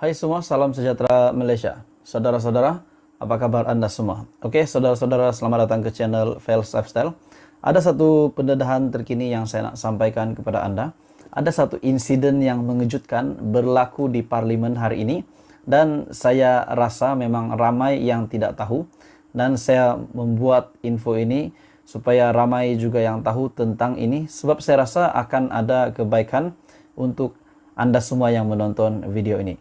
Hai semua, salam sejahtera Malaysia. Saudara-saudara, apa kabar Anda semua? Oke, saudara-saudara, selamat datang ke channel Fels Lifestyle. Ada satu pendedahan terkini yang saya nak sampaikan kepada Anda. Ada satu insiden yang mengejutkan berlaku di Parlimen hari ini, dan saya rasa memang ramai yang tidak tahu, dan saya membuat info ini supaya ramai juga yang tahu tentang ini, sebab saya rasa akan ada kebaikan untuk Anda semua yang menonton video ini.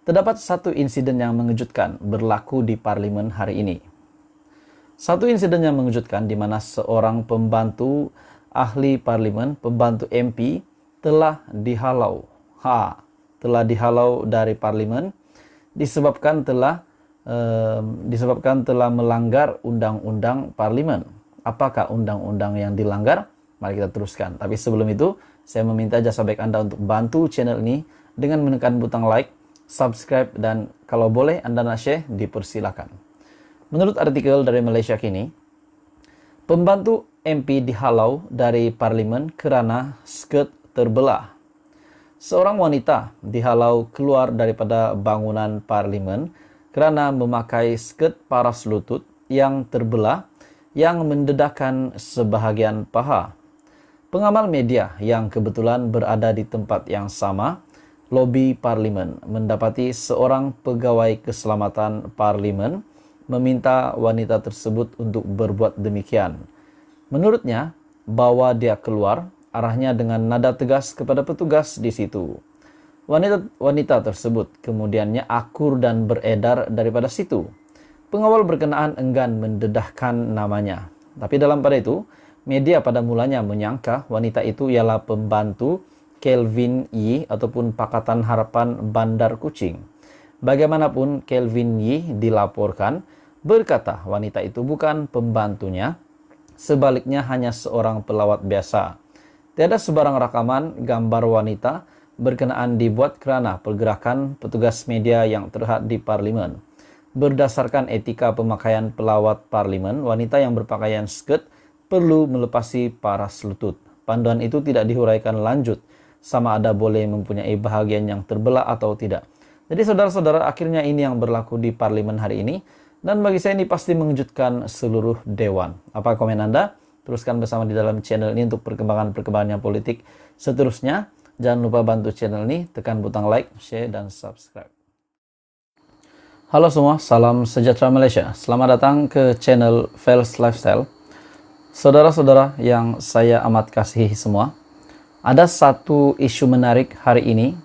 Terdapat satu insiden yang mengejutkan berlaku di Parlimen hari ini. Satu insiden yang mengejutkan di mana seorang pembantu ahli Parlimen, pembantu MP, telah dihalau. Telah dihalau dari Parlimen disebabkan telah melanggar undang-undang Parlimen. Apakah undang-undang yang dilanggar? Mari kita teruskan. Tapi sebelum itu, saya meminta jasa baik Anda untuk bantu channel ini dengan menekan butang like, subscribe, dan kalau boleh Anda nak share, dipersilakan. Menurut artikel dari Malaysia Kini, pembantu MP dihalau dari Parlimen kerana skirt terbelah. Seorang wanita dihalau keluar daripada bangunan Parlimen kerana memakai skirt paras lutut yang terbelah yang mendedahkan sebahagian paha. Pengamal media yang kebetulan berada di tempat yang sama, lobi Parlimen, mendapati seorang pegawai keselamatan Parlimen meminta wanita tersebut untuk berbuat demikian. Menurutnya, bawa dia keluar, arahnya dengan nada tegas kepada petugas di situ. Wanita tersebut kemudiannya akur dan beredar daripada situ. Pengawal berkenaan enggan mendedahkan namanya. Tapi dalam pada itu, media pada mulanya menyangka wanita itu ialah pembantu Kelvin Yee ataupun Pakatan Harapan Bandar Kuching. Bagaimanapun, Kelvin Yee dilaporkan berkata wanita itu bukan pembantunya, sebaliknya hanya seorang pelawat biasa. Tiada sebarang rakaman gambar wanita berkenaan dibuat kerana pergerakan petugas media yang terhad di Parlimen. Berdasarkan etika pemakaian pelawat Parlimen, wanita yang berpakaian skirt perlu melepasi paras lutut. Panduan itu tidak dihuraikan lanjut sama ada boleh mempunyai bahagian yang terbelah atau tidak. Jadi saudara-saudara, akhirnya ini yang berlaku di Parlimen hari ini, dan bagi saya ini pasti mengejutkan seluruh dewan. Apa komen Anda? Teruskan bersama di dalam channel ini untuk perkembangan-perkembangan yang politik seterusnya. Jangan lupa bantu channel ini, tekan butang like, share, dan subscribe. Halo semua, salam sejahtera Malaysia. Selamat datang ke channel Fels Lifestyle. Saudara-saudara yang saya amat kasihi semua, ada satu isu menarik hari ini,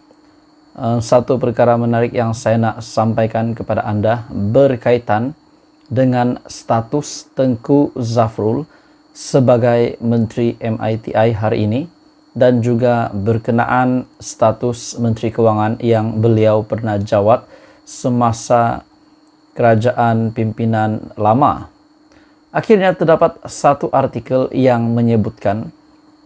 satu perkara menarik yang saya nak sampaikan kepada Anda berkaitan dengan status Tengku Zafrul sebagai Menteri MITI hari ini, dan juga berkenaan status Menteri Kewangan yang beliau pernah jawat semasa kerajaan pimpinan lama. Akhirnya terdapat satu artikel yang menyebutkan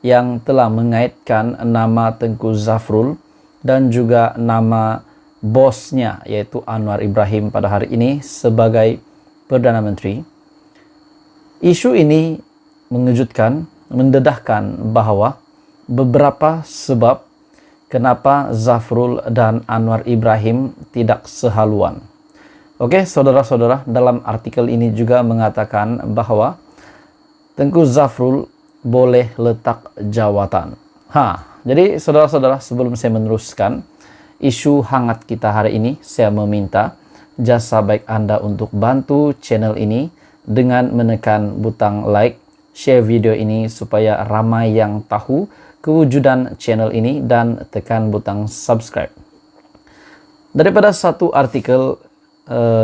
yang telah mengaitkan nama Tengku Zafrul dan juga nama bosnya, yaitu Anwar Ibrahim pada hari ini sebagai Perdana Menteri. Isu ini mengejutkan, mendedahkan bahawa beberapa sebab kenapa Zafrul dan Anwar Ibrahim tidak sehaluan. Oke, saudara-saudara, dalam artikel ini juga mengatakan bahawa Tengku Zafrul boleh letak jawatan. Jadi saudara-saudara, sebelum saya meneruskan isu hangat kita hari ini, saya meminta jasa baik Anda untuk bantu channel ini dengan menekan butang like, share video ini supaya ramai yang tahu kewujudan channel ini, dan tekan butang subscribe. Daripada satu artikel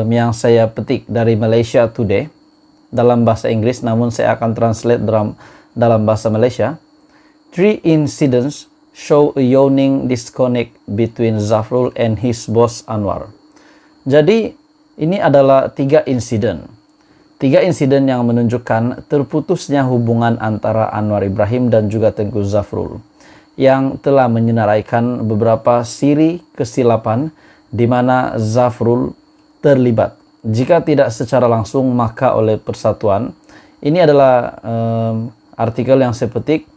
yang saya petik dari Malaysia Today dalam bahasa Inggris, namun saya akan translate dalam bahasa Malaysia. 3 incidents show a yawning disconnect between Zafrul and his boss Anwar. Jadi ini adalah 3 insiden. 3 insiden yang menunjukkan terputusnya hubungan antara Anwar Ibrahim dan juga Tengku Zafrul, yang telah menyenaraikan beberapa siri kesilapan di mana Zafrul terlibat. Jika tidak secara langsung, maka oleh persatuan. Ini adalah artikel yang saya petik,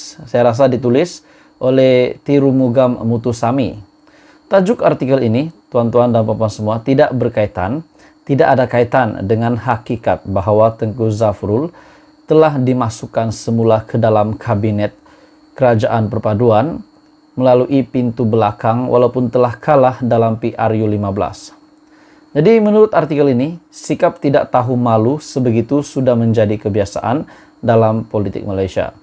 saya rasa ditulis oleh Tirumugam Mutusami. Tajuk artikel ini, tuan-tuan dan puan-puan semua, tidak ada kaitan dengan hakikat bahwa Tengku Zafrul telah dimasukkan semula ke dalam kabinet Kerajaan Perpaduan melalui pintu belakang walaupun telah kalah dalam PRU15. Jadi menurut artikel ini, sikap tidak tahu malu sebegitu sudah menjadi kebiasaan dalam politik Malaysia.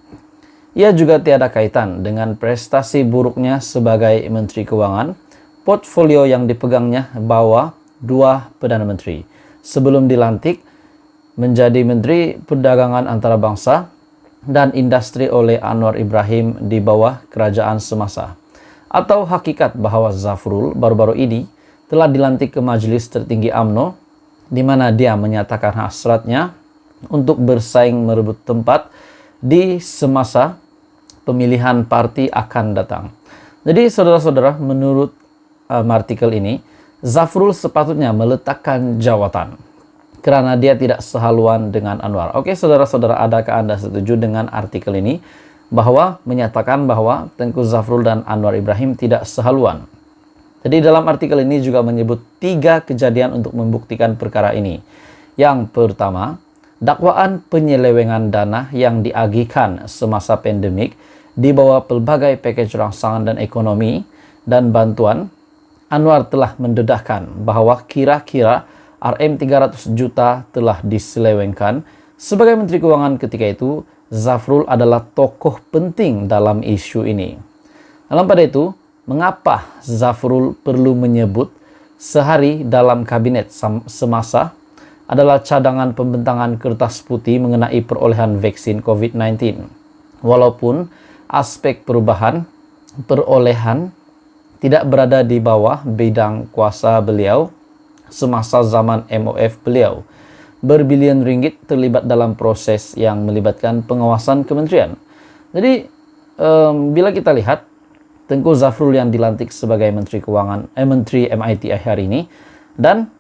Ia juga tiada kaitan dengan prestasi buruknya sebagai Menteri Kewangan. Portfolio yang dipegangnya bawa 2 Perdana Menteri sebelum dilantik menjadi Menteri Perdagangan Antarabangsa dan Industri oleh Anwar Ibrahim di bawah kerajaan semasa. Atau hakikat bahwa Zafrul baru-baru ini telah dilantik ke Majlis Tertinggi UMNO, di mana dia menyatakan hasratnya untuk bersaing merebut tempat di semasa pemilihan parti akan datang. Jadi saudara-saudara, menurut artikel ini, Zafrul sepatutnya meletakkan jawatan karena dia tidak sehaluan dengan Anwar. Oke, saudara-saudara, adakah Anda setuju dengan artikel ini bahwa menyatakan bahwa Tengku Zafrul dan Anwar Ibrahim tidak sehaluan? Jadi dalam artikel ini juga menyebut 3 kejadian untuk membuktikan perkara ini. Yang pertama, dakwaan penyelewengan dana yang diagihkan semasa pandemik di bawah pelbagai package rangsangan dan ekonomi dan bantuan. Anwar telah mendedahkan bahwa kira-kira RM300 juta telah diselewengkan. Sebagai Menteri Keuangan ketika itu, Zafrul adalah tokoh penting dalam isu ini. Dalam pada itu, mengapa Zafrul perlu menyebut sehari dalam kabinet semasa adalah cadangan pembentangan kertas putih mengenai perolehan vaksin COVID-19. Walaupun aspek perolehan tidak berada di bawah bidang kuasa beliau semasa zaman MOF beliau. Berbilion ringgit terlibat dalam proses yang melibatkan pengawasan kementerian. Jadi, bila kita lihat Tengku Zafrul yang dilantik sebagai Menteri Keuangan, Menteri MIT hari ini, dan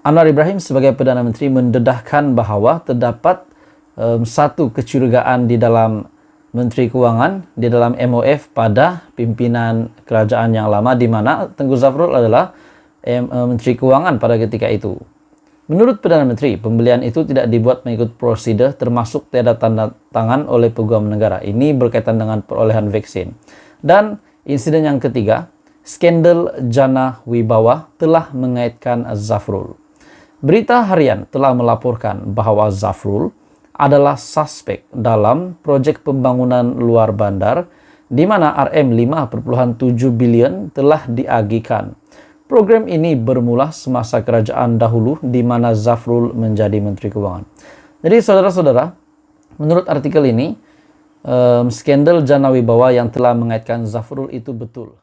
Anwar Ibrahim sebagai Perdana Menteri mendedahkan bahwa terdapat satu kecurigaan di dalam Menteri Keuangan, di dalam MOF pada pimpinan kerajaan yang lama, di mana Tengku Zafrul adalah Menteri Keuangan pada ketika itu. Menurut Perdana Menteri, pembelian itu tidak dibuat mengikut prosedur, termasuk tiada tanda tangan oleh peguam negara. Ini berkaitan dengan perolehan vaksin. Dan insiden yang ketiga, skandal Jana Wibawa telah mengaitkan Zafrul. Berita harian telah melaporkan bahwa Zafrul adalah suspek dalam proyek pembangunan luar bandar, di mana RM5.7 bilion telah diagihkan. Program ini bermula semasa kerajaan dahulu, di mana Zafrul menjadi Menteri Keuangan. Jadi saudara-saudara, menurut artikel ini, skandal Jana Wibawa yang telah mengaitkan Zafrul itu betul.